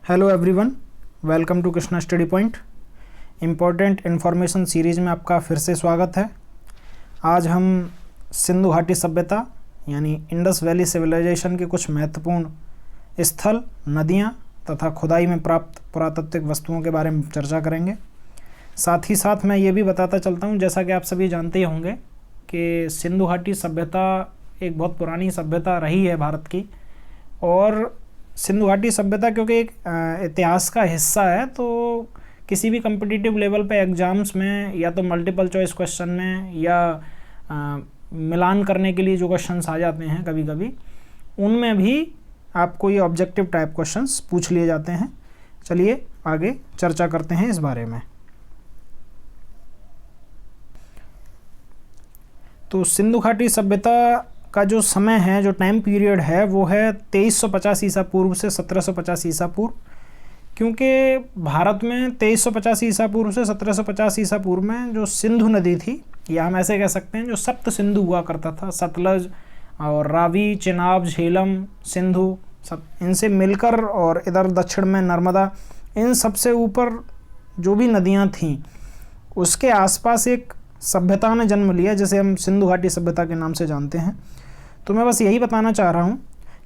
Hello everyone, welcome to Krishna study point. Important information series में आपका फिर से स्वागत है। आज हम सिंधु घाटी सभ्यता यानी इंडस वैली सिविलाइजेशन के कुछ महत्वपूर्ण स्थल, नदियाँ तथा खुदाई में प्राप्त पुरातात्विक वस्तुओं के बारे में चर्चा करेंगे। साथ ही साथ मैं ये भी बताता चलता हूँ, जैसा कि आप सभी जानते ही होंगे कि सिंधु घाटी सभ्यता एक बहुत पुरानी सभ्यता रही है भारत की, और सिंधु घाटी सभ्यता क्योंकि एक इतिहास का हिस्सा है, तो किसी भी कम्पिटिटिव लेवल पे एग्ज़ाम्स में या तो मल्टीपल चॉइस क्वेश्चन में या मिलान करने के लिए जो क्वेश्चंस आ जाते हैं कभी कभी, उनमें भी आपको ये ऑब्जेक्टिव टाइप क्वेश्चंस पूछ लिए जाते हैं। चलिए आगे चर्चा करते हैं इस बारे में। तो सिंधु घाटी सभ्यता का जो समय है, जो टाइम पीरियड है, वो है 2350 ईसा पूर्व से 1750 ईसा पूर्व। क्योंकि भारत में 2350 ईसा पूर्व से 1750 ईसा पूर्व में जो सिंधु नदी थी, या हम ऐसे कह सकते हैं जो सप्त सिंधु हुआ करता था, सतलज और रावी, चिनाब, झेलम, सिंधु, इनसे मिलकर, और इधर दक्षिण में नर्मदा, इन सबसे ऊपर जो भी नदियाँ थीं उसके आसपास एक सभ्यता ने जन्म लिया, जिसे हम सिंधु घाटी सभ्यता के नाम से जानते हैं। तो मैं बस यही बताना चाह रहा हूँ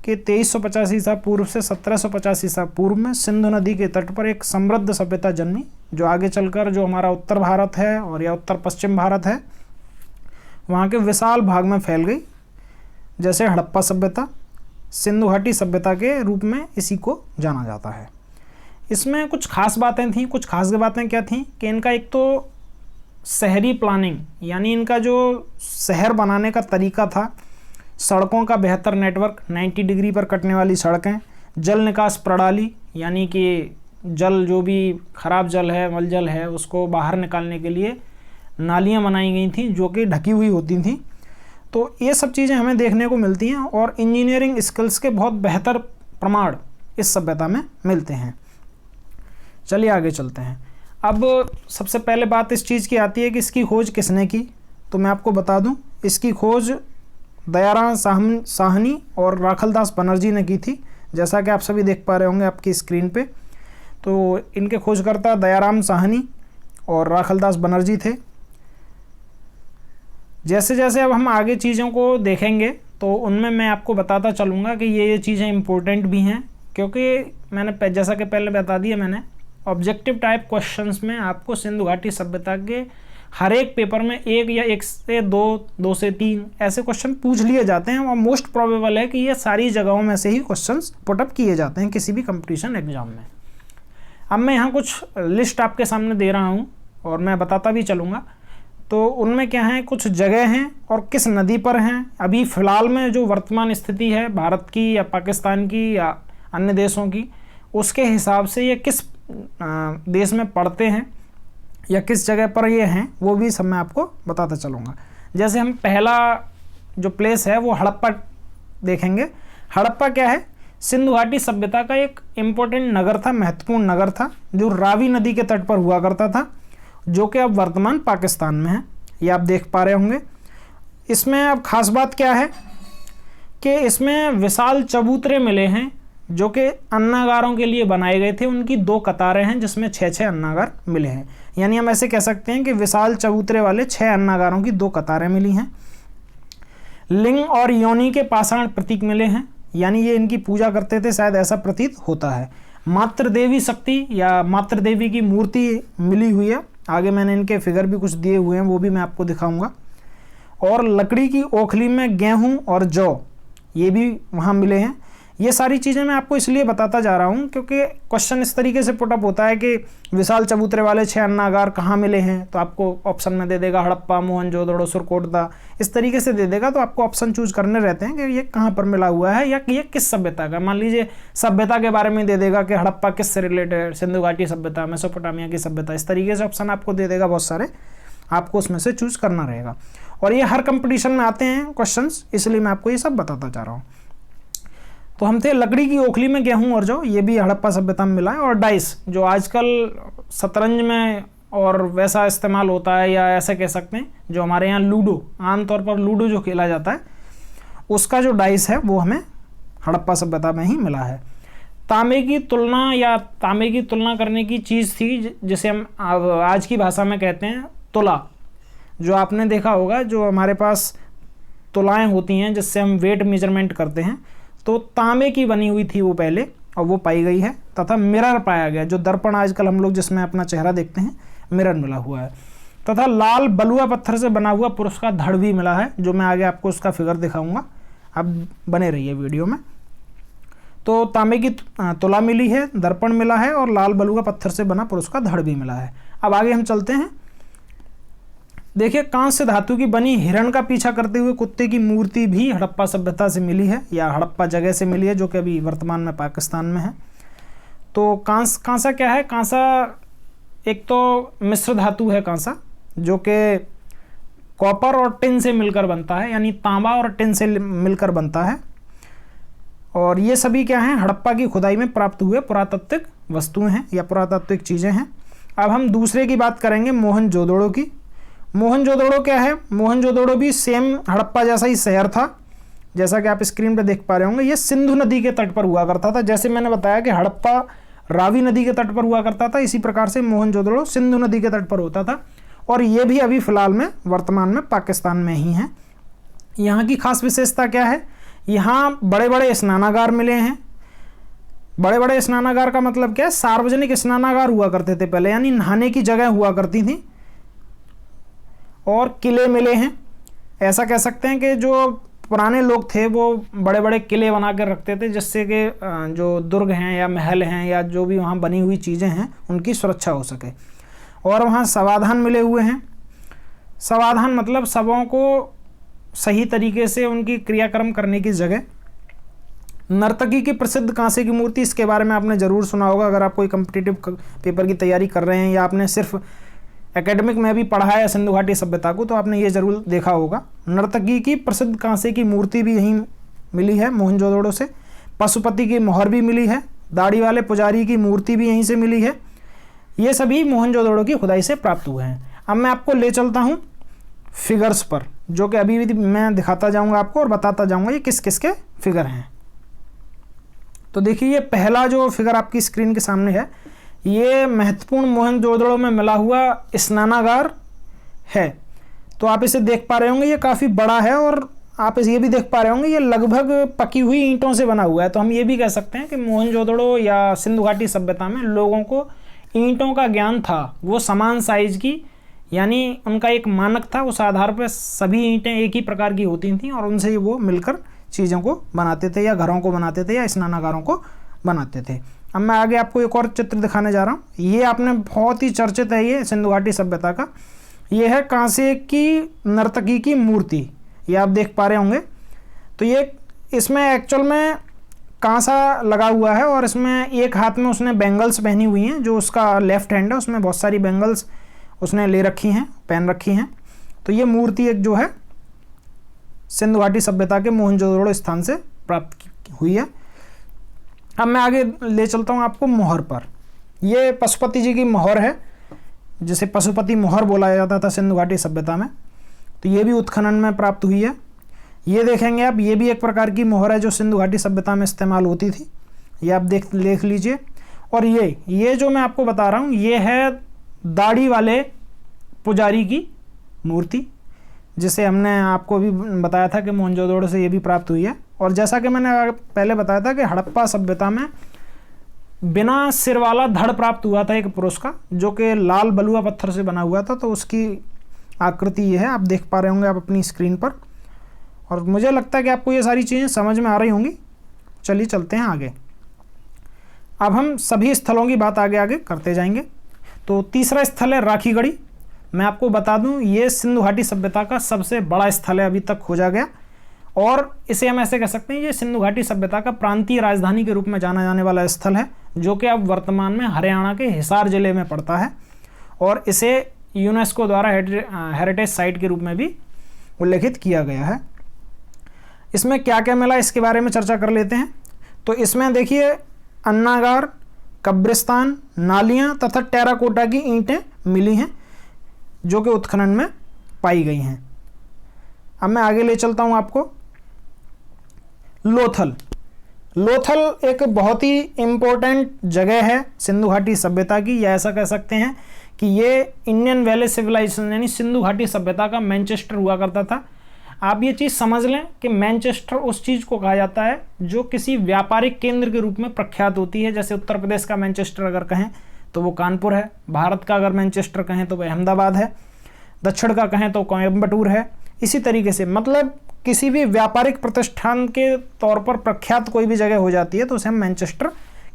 कि 2350 ईसा पूर्व से 1750 ईसा पूर्व में सिंधु नदी के तट पर एक समृद्ध सभ्यता जन्मी, जो आगे चलकर जो हमारा उत्तर भारत है और या उत्तर पश्चिम भारत है, वहाँ के विशाल भाग में फैल गई। जैसे हड़प्पा सभ्यता सिंधु घाटी सभ्यता के रूप में इसी को जाना जाता है। इसमें कुछ खास बातें थीं। कुछ खास बातें क्या थीं कि इनका एक तो शहरी प्लानिंग, यानी इनका जो शहर बनाने का तरीका था, सड़कों का बेहतर नेटवर्क, 90 डिग्री पर कटने वाली सड़कें, जल निकास प्रणाली, यानी कि जल जो भी खराब जल है, मल जल है, उसको बाहर निकालने के लिए नालियां बनाई गई थी जो कि ढकी हुई होती थी। तो ये सब चीज़ें हमें देखने को मिलती हैं, और इंजीनियरिंग स्किल्स के बहुत बेहतर प्रमाण इस सभ्यता में मिलते हैं। चलिए आगे चलते हैं। अब सबसे पहले बात इस चीज़ की आती है कि इसकी खोज किसने की। तो मैं आपको बता दूं, इसकी खोज दयाराम साहनी और राखलदास बनर्जी ने की थी, जैसा कि आप सभी देख पा रहे होंगे आपकी स्क्रीन पे। तो इनके खोजकर्ता दयाराम साहनी और राखलदास बनर्जी थे। जैसे जैसे अब हम आगे चीज़ों को देखेंगे तो उनमें मैं आपको बताता चलूँगा कि ये चीज़ें इम्पोर्टेंट भी हैं, क्योंकि मैंने जैसा कि पहले बता दिया मैंने, ऑब्जेक्टिव टाइप क्वेश्चंस में आपको सिंधु घाटी सभ्यता के हर एक पेपर में एक या एक से दो से तीन ऐसे क्वेश्चन पूछ लिए जाते हैं, और मोस्ट प्रोबेबल है कि ये सारी जगहों में से ही क्वेश्चंस पुटअप किए जाते हैं किसी भी कंपटीशन एग्जाम में। अब मैं यहाँ कुछ लिस्ट आपके सामने दे रहा हूँ और मैं बताता भी चलूँगा। तो उनमें क्या है, कुछ जगह हैं और किस नदी पर हैं, अभी फ़िलहाल में जो वर्तमान स्थिति है भारत की या पाकिस्तान की या अन्य देशों की, उसके हिसाब से ये किस देश में पड़ते हैं या किस जगह पर ये हैं, वो भी सब मैं आपको बताता चलूँगा। जैसे हम पहला जो प्लेस है वो हड़प्पा देखेंगे। हड़प्पा क्या है, सिंधु घाटी सभ्यता का एक इम्पोर्टेंट नगर था, महत्वपूर्ण नगर था, जो रावी नदी के तट पर हुआ करता था, जो कि अब वर्तमान पाकिस्तान में है। ये आप देख पा रहे होंगे। इसमें अब खास बात क्या है कि इसमें विशाल चबूतरे मिले हैं जो कि अन्नागारों के लिए बनाए गए थे। उनकी 2 कतारें हैं जिसमें 6-6 अन्नागार मिले हैं, यानी हम ऐसे कह सकते हैं कि विशाल चबूतरे वाले 6 अन्नागारों की 2 कतारें मिली हैं। लिंग और योनि के पाषाण प्रतीक मिले हैं, यानी ये इनकी पूजा करते थे, शायद ऐसा प्रतीत होता है। मातृ देवी शक्ति या मातृ देवी की मूर्ति मिली हुई है। आगे मैंने इनके फिगर भी कुछ दिए हुए हैं, वो भी मैं आपको दिखाऊंगा। और लकड़ी की ओखली में गेहूँ और जौ, ये भी वहाँ मिले हैं। ये सारी चीज़ें मैं आपको इसलिए बताता जा रहा हूँ क्योंकि क्वेश्चन इस तरीके से पुटअप होता है कि विशाल चबूतरे वाले 6 अन्नागार कहाँ मिले हैं, तो आपको ऑप्शन में दे देगा हड़प्पा, मोहनजोदड़ो, सुरकोटदा, इस तरीके से दे देगा। तो आपको ऑप्शन चूज करने रहते हैं कि ये कहाँ पर मिला हुआ है या ये किस सभ्यता का। मान लीजिए सभ्यता के बारे में दे देगा कि हड़प्पा किससे रिलेटेड है, सिंधु घाटी सभ्यता, मेसोपोटामिया की सभ्यता, इस तरीके से ऑप्शन आपको दे देगा बहुत सारे, आपको उसमें से चूज करना रहेगा। और ये हर कंपटीशन में आते हैं क्वेश्चन, इसलिए मैं आपको ये सब बताता जा रहा हूँ। तो हम थे लकड़ी की ओखली में गेहूं और जौ, ये भी हड़प्पा सभ्यता में मिला है। और डाइस, जो आजकल शतरंज में और वैसा इस्तेमाल होता है, या ऐसा कह सकते हैं जो हमारे यहाँ लूडो, आमतौर पर लूडो जो खेला जाता है, उसका जो डाइस है वो हमें हड़प्पा सभ्यता में ही मिला है। तांबे की तुलना या तांबे की तुलना करने की चीज़ थी जिसे हम आज की भाषा में कहते हैं तुला। जो आपने देखा होगा, जो हमारे पास तुलाएं होती हैं जिससे हम वेट मेजरमेंट करते हैं, तो तांबे की बनी हुई थी वो पहले, और वो पाई गई है। तथा मिरर पाया गया, जो दर्पण आजकल हम लोग जिसमें अपना चेहरा देखते हैं, मिरर मिला हुआ है। तथा लाल बलुआ पत्थर से बना हुआ पुरुष का धड़ भी मिला है, जो मैं आगे आपको उसका फिगर दिखाऊंगा, आप बने रहिए वीडियो में। तो तांबे की तुला मिली है, दर्पण मिला है, और लाल बलुआ पत्थर से बना पुरुष का धड़ भी मिला है। अब आगे हम चलते हैं। देखिए, कांस्य धातु की बनी हिरण का पीछा करते हुए कुत्ते की मूर्ति भी हड़प्पा सभ्यता से मिली है, या हड़प्पा जगह से मिली है, जो कि अभी वर्तमान में पाकिस्तान में है। तो कांसा क्या है? कांसा एक तो मिश्र धातु है कांसा, जो कि कॉपर और टिन से मिलकर बनता है, यानी तांबा और टिन से मिलकर बनता है। और ये सभी क्या हैं? हड़प्पा की खुदाई में प्राप्त हुए पुरातात्विक वस्तुएं हैं या पुरातात्विक चीज़ें हैं। अब हम दूसरे की बात करेंगे, मोहनजोदड़ो की। मोहनजोदड़ो क्या है? मोहनजोदड़ो भी सेम हड़प्पा जैसा ही शहर था, जैसा कि आप स्क्रीन पर देख पा रहे होंगे। ये सिंधु नदी के तट पर हुआ करता था। जैसे मैंने बताया कि हड़प्पा रावी नदी के तट पर हुआ करता था, इसी प्रकार से मोहनजोदड़ो सिंधु नदी के तट पर होता था। और ये भी अभी फ़िलहाल में वर्तमान में पाकिस्तान में ही है। यहाँ की खास विशेषता क्या है? यहाँ बड़े बड़े स्नानागार मिले हैं। बड़े बड़े स्नानागार का मतलब क्या है? सार्वजनिक स्नानागार हुआ करते थे पहले, यानी नहाने की जगह हुआ करती थी। और किले मिले हैं। ऐसा कह सकते हैं कि जो पुराने लोग थे वो बड़े बड़े किले बना कर रखते थे, जिससे कि जो दुर्ग हैं या महल हैं या जो भी वहाँ बनी हुई चीज़ें हैं उनकी सुरक्षा हो सके। और वहाँ समाधान मिले हुए हैं। समाधान मतलब शवों को सही तरीके से उनकी क्रियाक्रम करने की जगह। नर्तकी की प्रसिद्ध कांसे की मूर्ति, इसके बारे में आपने ज़रूर सुना होगा अगर आप कोई कॉम्पिटिटिव पेपर की तैयारी कर रहे हैं, या आपने सिर्फ एकेडमिक में भी पढ़ा है सिंधु घाटी सभ्यता को, तो आपने ये ज़रूर देखा होगा। नर्तकी की प्रसिद्ध कांसे की मूर्ति भी यहीं मिली है, मोहनजोदड़ो से। पशुपति की मोहर भी मिली है। दाढ़ी वाले पुजारी की मूर्ति भी यहीं से मिली है। ये सभी मोहनजोदड़ो की खुदाई से प्राप्त हुए हैं। अब मैं आपको ले चलता हूँ फिगर्स पर, जो कि अभी भी मैं दिखाता जाऊँगा आपको और बताता जाऊँगा ये किस किस के फिगर हैं। तो देखिए, ये पहला जो फिगर आपकी स्क्रीन के सामने है, ये महत्वपूर्ण मोहनजोदड़ो में मिला हुआ स्नानागार है। तो आप इसे देख पा रहे होंगे, ये काफ़ी बड़ा है, और आप ये भी देख पा रहे होंगे ये लगभग पकी हुई ईंटों से बना हुआ है। तो हम ये भी कह सकते हैं कि मोहनजोदड़ो या सिंधु घाटी सभ्यता में लोगों को ईंटों का ज्ञान था। वो समान साइज की, यानी उनका एक मानक था, उस आधार पर सभी ईंटें एक ही प्रकार की होती थीं और उनसे वो मिलकर चीज़ों को बनाते थे, या घरों को बनाते थे, या स्नानागारों को बनाते थे। अब मैं आगे आपको एक और चित्र दिखाने जा रहा हूँ। ये आपने बहुत ही चर्चित है ये सिंधु घाटी सभ्यता का। ये है कांसे की नर्तकी की मूर्ति, ये आप देख पा रहे होंगे। तो ये इसमें एक्चुअल में कांसा लगा हुआ है, और इसमें एक हाथ में उसने बैंगल्स पहनी हुई हैं, जो उसका लेफ्ट हैंड है उसमें बहुत सारी बैंगल्स उसने ले रखी हैं, पहन रखी हैं। तो ये मूर्ति एक जो है सिंधु घाटी सभ्यता के मोहनजोदड़ो स्थान से प्राप्त हुई है। अब मैं आगे ले चलता हूँ आपको मोहर पर। ये पशुपति जी की मोहर है, जिसे पशुपति मोहर बोला जाता था सिंधु घाटी सभ्यता में। तो ये भी उत्खनन में प्राप्त हुई है। ये देखेंगे आप, ये भी एक प्रकार की मोहर है जो सिंधु घाटी सभ्यता में इस्तेमाल होती थी। ये आप देख लीजिए। और ये जो मैं आपको बता रहा हूँ, ये है दाढ़ी वाले पुजारी की मूर्ति, जिसे हमने आपको भी बताया था कि मोहनजोदड़ो से ये भी प्राप्त हुई है। और जैसा कि मैंने पहले बताया था कि हड़प्पा सभ्यता में बिना सिर वाला धड़ प्राप्त हुआ था एक पुरुष का, जो कि लाल बलुआ पत्थर से बना हुआ था। तो उसकी आकृति ये है, आप देख पा रहे होंगे आप अपनी स्क्रीन पर। और मुझे लगता है कि आपको ये सारी चीज़ें समझ में आ रही होंगी। चलिए चलते हैं आगे। अब हम सभी स्थलों की बात आगे आगे करते जाएंगे। तो तीसरा स्थल है राखीगढ़ी। मैं आपको बता दूं, ये सिंधु घाटी सभ्यता का सबसे बड़ा स्थल है अभी तक खोजा गया, और इसे हम ऐसे कह सकते हैं ये सिंधु घाटी सभ्यता का प्रांतीय राजधानी के रूप में जाना जाने वाला स्थल है, जो कि अब वर्तमान में हरियाणा के हिसार जिले में पड़ता है। और इसे यूनेस्को द्वारा हेरिटेज साइट के रूप में भी उल्लेखित किया गया है। इसमें क्या क्या मिला इसके बारे में चर्चा कर लेते हैं। तो इसमें देखिए, अन्नागार, कब्रिस्तान, नालियाँ तथा टेराकोटा की ईंटें मिली हैं, जो कि उत्खनन में पाई गई हैं। अब मैं आगे ले चलता हूं आपको। लोथल। लोथल एक बहुत ही इम्पोर्टेंट जगह है सिंधु घाटी सभ्यता की, या ऐसा कह सकते हैं कि ये इंडियन वैली सिविलाइजेशन यानी सिंधु घाटी सभ्यता का मैनचेस्टर हुआ करता था। आप ये चीज़ समझ लें कि मैनचेस्टर उस चीज़ को कहा जाता है जो किसी व्यापारिक केंद्र के रूप में प्रख्यात होती है। जैसे उत्तर प्रदेश का मैनचेस्टर अगर कहें तो वो कानपुर है, भारत का अगर मैनचेस्टर कहें तो वो अहमदाबाद है, दक्षिण का कहें तो कोयम्बटूर है। इसी तरीके से मतलब किसी भी व्यापारिक प्रतिष्ठान के तौर पर प्रख्यात कोई भी जगह हो जाती है तो उसे हम मैनचेस्टर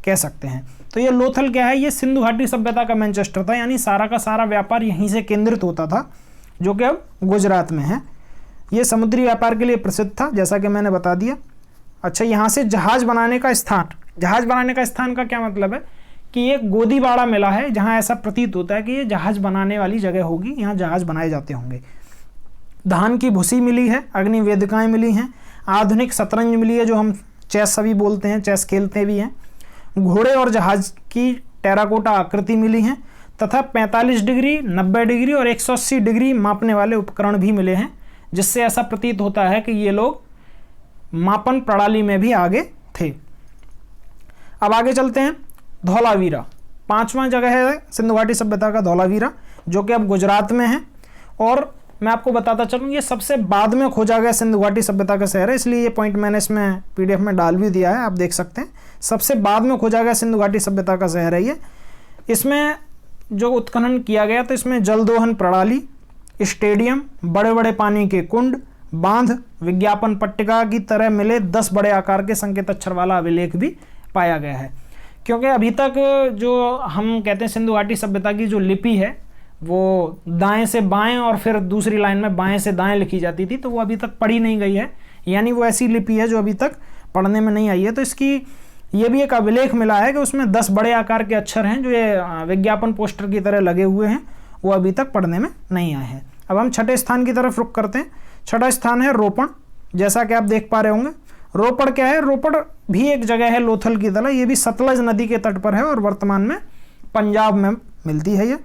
कह सकते हैं। तो ये लोथल क्या है, ये सिंधु घाटी सभ्यता का मैनचेस्टर था, यानी सारा का सारा व्यापार यहीं से केंद्रित होता था, जो कि अब गुजरात में है। ये समुद्री व्यापार के लिए प्रसिद्ध था, जैसा कि मैंने बता दिया। अच्छा, यहाँ से जहाज बनाने का स्थान का क्या मतलब है कि ये गोदीबाड़ा मिला है, जहाँ ऐसा प्रतीत होता है कि ये जहाज बनाने वाली जगह होगी, यहाँ जहाज बनाए जाते होंगे। धान की भूसी मिली है, अग्नि वेदिकाएँ मिली हैं, आधुनिक शतरंज मिली है जो हम चेस सभी बोलते हैं, चेस खेलते भी हैं। घोड़े और जहाज की टेराकोटा आकृति मिली हैं तथा 45 डिग्री, 90 डिग्री और 180 डिग्री मापने वाले उपकरण भी मिले हैं, जिससे ऐसा प्रतीत होता है कि ये लोग मापन प्रणाली में भी आगे थे। अब आगे चलते हैं। धौलावीरा 5वां जगह है सिंधु घाटी सभ्यता का, धौलावीरा, जो कि अब गुजरात में है। और मैं आपको बताता चलूँ, ये सबसे बाद में खोजा गया सिंधु घाटी सभ्यता का शहर है, इसलिए ये पॉइंट मैंने इसमें पीडीएफ में डाल भी दिया है, आप देख सकते हैं। सबसे बाद में खोजा गया सिंधु घाटी सभ्यता का शहर है ये। इसमें जो उत्खनन किया गया तो इसमें जल दोहन प्रणाली, स्टेडियम, बड़े बड़े पानी के कुंड, बांध, विज्ञापन पट्टिका की तरह मिले 10 बड़े आकार के संकेत अक्षर वाला अभिलेख भी पाया गया है। क्योंकि अभी तक जो हम कहते हैं सिंधु घाटी सभ्यता की जो लिपि है वो दाएं से बाएं और फिर दूसरी लाइन में बाएं से दाएं लिखी जाती थी, तो वो अभी तक पढ़ी नहीं गई है, यानी वो ऐसी लिपि है जो अभी तक पढ़ने में नहीं आई है। तो इसकी ये भी एक अभिलेख मिला है कि उसमें 10 बड़े आकार के अक्षर हैं जो ये विज्ञापन पोस्टर की तरह लगे हुए हैं, वो अभी तक पढ़ने में नहीं आए हैं। अब हम छठे स्थान की तरफ रुख करते हैं। छठा स्थान है रोपड़, जैसा कि आप देख पा रहे होंगे। रोपड़ क्या है, रोपड़ भी एक जगह है लोथल की तरह, ये भी सतलज नदी के तट पर है और वर्तमान में पंजाब में मिलती है ये।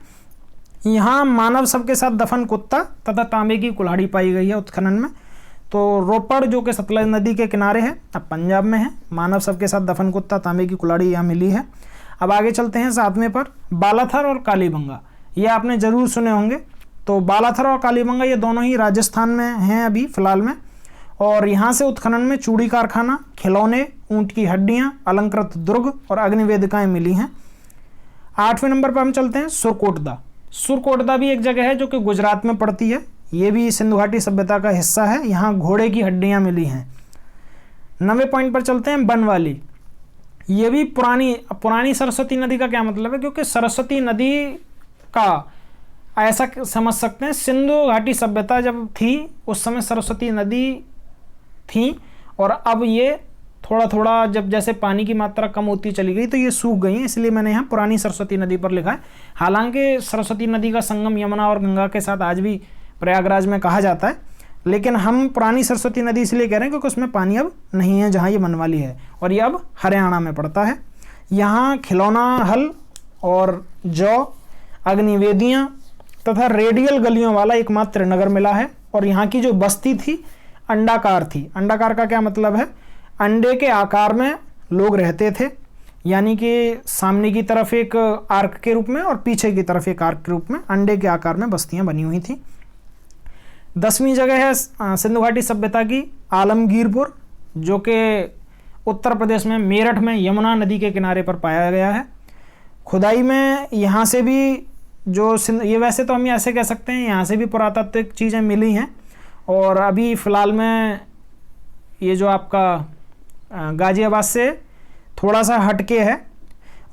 यहाँ मानव शव के साथ दफन कुत्ता तथा तांबे की कुल्हाड़ी पाई गई है उत्खनन में। तो रोपड़ जो कि सतलज नदी के किनारे है, अब पंजाब में है, मानव शव के साथ दफन कुत्ता, तांबे की कुल्हाड़ी यहाँ मिली है। अब आगे चलते हैं 7वें पर, बालाथर और कालीबंगा, ये आपने जरूर सुने होंगे। तो बालाथर और कालीबंगा ये दोनों ही राजस्थान में हैं अभी फिलहाल में, और यहाँ से उत्खनन में चूड़ी कारखाना, खिलौने, ऊँट की हड्डियाँ, अलंकृत दुर्ग और अग्निवेदिकाएँ मिली हैं। 8वें नंबर पर हम चलते हैं सुरकोटदा। सुरकोटदा भी एक जगह है जो कि गुजरात में पड़ती है, ये भी सिंधु घाटी सभ्यता का हिस्सा है, यहाँ घोड़े की हड्डियाँ मिली हैं। 9वें पॉइंट पर चलते हैं बनवाली, ये भी पुरानी सरस्वती नदी का क्या मतलब है, क्योंकि सरस्वती नदी का ऐसा समझ सकते हैं सिंधु घाटी सभ्यता जब थी उस समय सरस्वती नदी थी, और अब ये थोड़ा थोड़ा जब जैसे पानी की मात्रा कम होती चली गई तो ये सूख गई है, इसलिए मैंने यहाँ पुरानी सरस्वती नदी पर लिखा है। हालांकि सरस्वती नदी का संगम यमुना और गंगा के साथ आज भी प्रयागराज में कहा जाता है, लेकिन हम पुरानी सरस्वती नदी इसलिए कह रहे हैं क्योंकि उसमें पानी अब नहीं है जहाँ ये बनवाली है, और ये अब हरियाणा में पड़ता है। यहाँ खिलौना हल और जौ, अग्निवेदियाँ तथा रेडियल गलियों वाला एकमात्र नगर मिला है। और यहाँ की जो बस्ती थी अंडाकार थी। अंडाकार का क्या मतलब है, अंडे के आकार में लोग रहते थे, यानी कि सामने की तरफ एक आर्क के रूप में और पीछे की तरफ एक आर्क के रूप में अंडे के आकार में बस्तियां बनी हुई थी। 10वीं जगह है सिंधु घाटी सभ्यता की आलमगीरपुर, जो कि उत्तर प्रदेश में मेरठ में यमुना नदी के किनारे पर पाया गया है। खुदाई में यहाँ से भी जो ये वैसे तो हम ऐसे कह सकते हैं यहाँ से भी पुरातात्विक चीज़ें मिली हैं, और अभी फ़िलहाल में ये जो आपका गाजियाबाद से थोड़ा सा हटके है,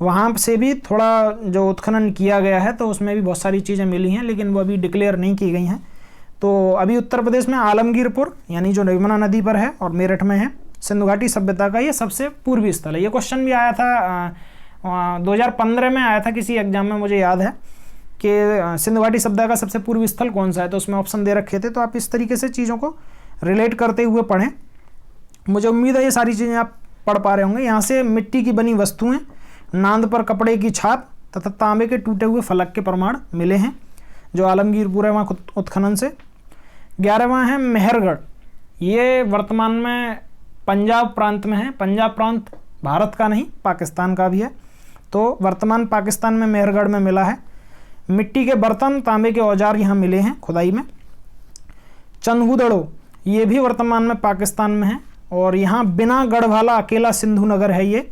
वहाँ से भी थोड़ा जो उत्खनन किया गया है तो उसमें भी बहुत सारी चीज़ें मिली हैं, लेकिन वो अभी डिक्लेयर नहीं की गई हैं। तो अभी उत्तर प्रदेश में आलमगीरपुर यानी जो यमुना नदी पर है और मेरठ में है, सिंधु घाटी सभ्यता का ये सबसे पूर्वी स्थल है। ये क्वेश्चन भी आया था 2015 में आया था किसी एग्जाम में, मुझे याद है कि सिंधु घाटी सभ्यता का सबसे पूर्वी स्थल कौन सा है, तो उसमें ऑप्शन दे रखे थे। तो आप इस तरीके से चीज़ों को रिलेट करते हुए पढ़ें। मुझे उम्मीद है ये सारी चीज़ें आप पढ़ पा रहे होंगे। यहाँ से मिट्टी की बनी वस्तुएं, नांद पर कपड़े की छाप तथा तांबे के टूटे हुए फलक के प्रमाण मिले हैं जो आलमगीरपुर है वहाँ उत्खनन से। 11वां है मेहरगढ़, ये वर्तमान में पंजाब प्रांत में है। पंजाब प्रांत भारत का नहीं, पाकिस्तान का भी है। तो वर्तमान पाकिस्तान में मेहरगढ़ में मिला है। मिट्टी के बर्तन, तांबे के औजार यहाँ मिले हैं खुदाई में। चंदगुदड़ो, ये भी वर्तमान में पाकिस्तान में है और यहाँ बिना गढ़वाला अकेला सिंधु नगर है ये।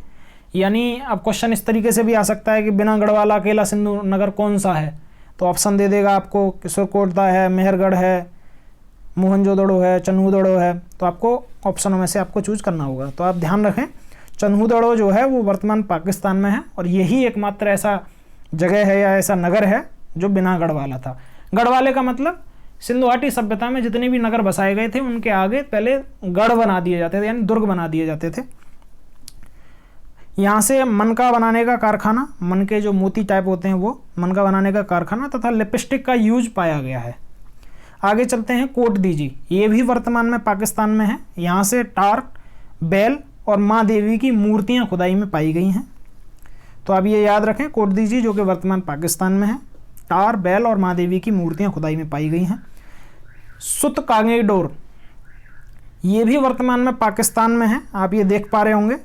यानी अब क्वेश्चन इस तरीके से भी आ सकता है कि बिना गढ़वाला अकेला सिंधु नगर कौन सा है, तो ऑप्शन दे देगा आपको, किशोरकोटदा है, मेहरगढ़ है, मोहनजोदड़ो है, चन्हूदड़ो है। तो आपको ऑप्शनों में से आपको चूज करना होगा। तो आप ध्यान रखें, चन्हूदड़ो जो है वो वर्तमान पाकिस्तान में है और यही एकमात्र ऐसा जगह है या ऐसा नगर है जो बिना गढ़वाला था। गढ़वाले का मतलब सिंधु घाटी सभ्यता में जितने भी नगर बसाए गए थे उनके आगे पहले गढ़ बना दिए जाते थे, यानी दुर्ग बना दिए जाते थे। यहाँ से मनका बनाने का कारखाना, मन के जो मोती टाइप होते हैं वो मनका बनाने का कारखाना तथा लिपस्टिक का यूज पाया गया है। आगे चलते हैं, कोट दीजी, ये भी वर्तमान में पाकिस्तान में है। यहाँ से टार, बैल और माँ देवी की मूर्तियाँ खुदाई में पाई गई हैं। तो आप ये याद रखें, कोट दीजी जो कि वर्तमान पाकिस्तान में है, टार, बैल और माँ देवी की मूर्तियाँ खुदाई में पाई गई हैं। सुत कांगेडोर, ये भी वर्तमान में पाकिस्तान में है, आप ये देख पा रहे होंगे।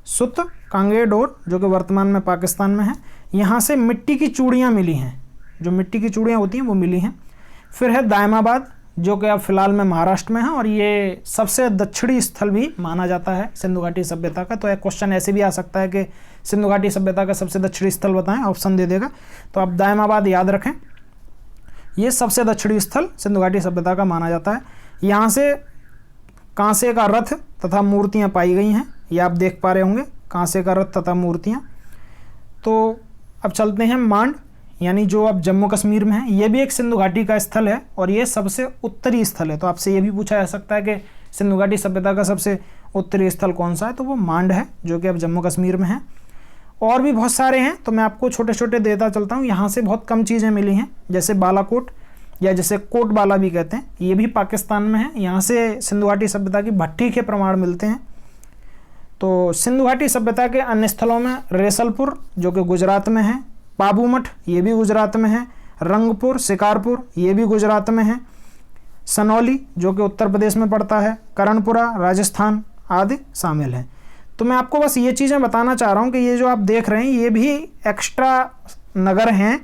सुत कांगेडोर जो कि वर्तमान में पाकिस्तान में है। यहाँ से मिट्टी की चूड़ियाँ मिली हैं, जो मिट्टी की चूड़ियाँ होती हैं वो मिली हैं। फिर है दायमाबाद जो कि अब फिलहाल में महाराष्ट्र में है और ये सबसे दक्षिणी स्थल भी माना जाता है सिंधु घाटी सभ्यता का। तो एक क्वेश्चन ऐसे भी आ सकता है कि सिंधु घाटी सभ्यता का सबसे दक्षिणी स्थल बताएं, ऑप्शन दे देगा। तो आप दायमाबाद याद रखें, ये सबसे दक्षिणी स्थल सिंधु घाटी सभ्यता का माना जाता है। यहाँ से कांसे का रथ तथा मूर्तियाँ पाई गई हैं, ये आप देख पा रहे होंगे, कांसे का रथ तथा मूर्तियाँ। तो अब चलते हैं मांड, यानी जो अब जम्मू कश्मीर में है, ये भी एक सिंधु घाटी का स्थल है और ये सबसे उत्तरी स्थल है। तो आपसे ये भी पूछा जा सकता है कि सिंधु घाटी सभ्यता का सबसे उत्तरी स्थल कौन सा है, तो वो मांड है जो कि अब जम्मू कश्मीर में है। और भी बहुत सारे हैं, तो मैं आपको छोटे छोटे देता चलता हूँ। यहाँ से बहुत कम चीज़ें मिली हैं, जैसे बालाकोट या जैसे कोट बाला भी कहते हैं, ये भी पाकिस्तान में है। यहाँ से सिंधु घाटी सभ्यता की भट्टी के प्रमाण मिलते हैं। तो सिंधु घाटी सभ्यता के अन्य स्थलों में रेसलपुर जो कि गुजरात में है, पाबूमठ ये भी गुजरात में है, रंगपुर, शिकारपुर ये भी गुजरात में है, सनौली जो कि उत्तर प्रदेश में पड़ता है, करणपुरा राजस्थान आदि शामिल हैं। तो मैं आपको बस ये चीज़ें बताना चाह रहा हूँ कि ये जो आप देख रहे हैं ये भी एक्स्ट्रा नगर हैं,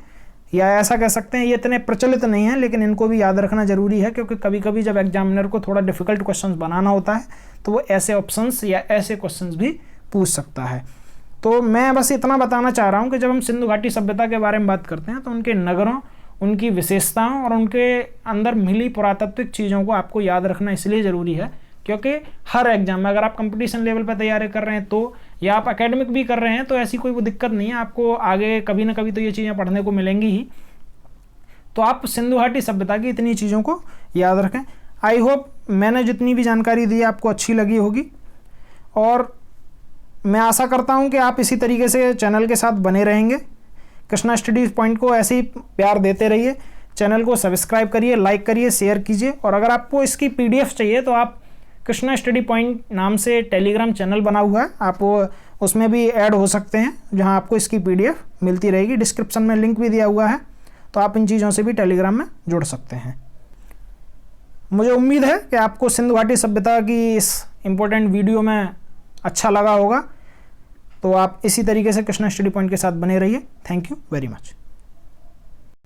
या ऐसा कह सकते हैं ये इतने प्रचलित नहीं हैं, लेकिन इनको भी याद रखना जरूरी है क्योंकि कभी कभी जब एग्जामिनर को थोड़ा डिफिकल्ट क्वेश्चंस बनाना होता है तो वो ऐसे ऑप्शंस या ऐसे क्वेश्चंस भी पूछ सकता है। तो मैं बस इतना बताना चाह रहा हूँ कि जब हम सिंधु घाटी सभ्यता के बारे में बात करते हैं तो उनके नगरों, उनकी विशेषताओं और उनके अंदर मिली पुरातात्विक चीज़ों को आपको याद रखना इसलिए ज़रूरी है क्योंकि हर एग्जाम में, अगर आप कंपटीशन लेवल पर तैयारी कर रहे हैं तो, या आप एकेडमिक भी कर रहे हैं तो ऐसी कोई वो दिक्कत नहीं है, आपको आगे कभी ना कभी तो ये चीज़ें पढ़ने को मिलेंगी ही। तो आप सिंधु घाटी सभ्यता की इतनी चीज़ों को याद रखें। आई होप मैंने जितनी भी जानकारी दी आपको अच्छी लगी होगी और मैं आशा करता हूं कि आप इसी तरीके से चैनल के साथ बने रहेंगे। कृष्णा स्टडी पॉइंट को ऐसे ही प्यार देते रहिए। चैनल को सब्सक्राइब करिए, लाइक करिए, शेयर कीजिए और अगर आपको इसकी PDF चाहिए तो आप कृष्णा स्टडी पॉइंट नाम से टेलीग्राम चैनल बना हुआ है, आप उसमें भी ऐड हो सकते हैं जहां आपको इसकी PDF मिलती रहेगी। डिस्क्रिप्शन में लिंक भी दिया हुआ है, तो आप इन चीज़ों से भी टेलीग्राम में जुड़ सकते हैं। मुझे उम्मीद है कि आपको सिंधु घाटी सभ्यता की इस इम्पोर्टेंट वीडियो में अच्छा लगा होगा। तो आप इसी तरीके से कृष्णा स्टडी पॉइंट के साथ बने रहिए। Thank you very much.